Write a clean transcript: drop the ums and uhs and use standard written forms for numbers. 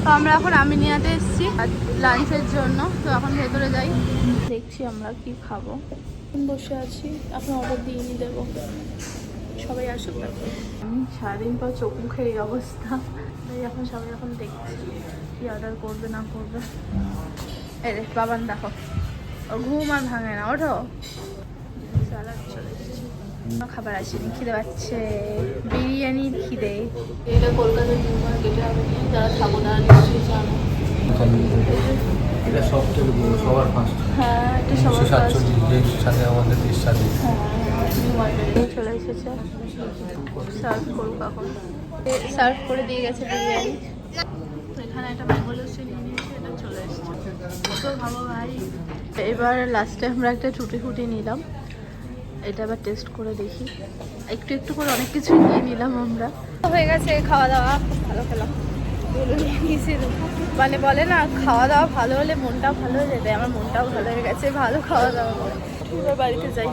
তো আমরা এখন আমিনিয়াতে এসেছি লাঞ্চের জন্য। তো এখন ভেতরে যাই, দেখছি আমরা কি খাবো। বসে আছি, এখন অর্ডার দিয়ে নিয়ে দেবো, সবাই আসুক। আমি সারাদিন পর চোখ মুখে এই অবস্থা, তাই এখন সবাই এখন দেখছি কি অর্ডার করবে না করবে। এই রে বাবান দেখো, ও ঘুম আর ভাঙে না, ওঠো। স্যালাড চলে এসেছি, খাবার আসেনি, খিদে পাচ্ছে, বিরিয়ানির খিদে। এটা কলকাতার নিউ মার্কেটে আমি যারা থাকো না নিশ্চয়ই জানো। এটা সবথেকে বড়, সবার ফার্স্ট। হ্যাঁ, এটা সবার ফার্স্ট। 147 এর সাথে আমাদের দেশ সাথে। হ্যাঁ, নিউ মার্কেটে চলে এসেছে। সার্ভ করুক এখন। সার্ভ করে দিয়ে গেছে বিরিয়ানি। এখানে একটা ম্যাঙ্গো লস্যি নিয়ে নিয়েছি, এটা চলে এসেছে। তো ভালো ভাই। এবার লাস্টে আমরা একটা টুটি ফুটি নিলাম, এটা আবার টেস্ট করে দেখি। একটু একটু করে অনেক কিছু নিয়ে নিলাম আমরা। হয়ে গেছে খাওয়া দাওয়া, ভালো খেলাম। মানে বলে না, খাওয়া দাওয়া ভালো হলে মনটাও ভালো হয়ে যেতে, আমার মনটাও ভালো হয়ে গেছে ভালো খাওয়া দাওয়া করে। এবার বাড়িতে যাই।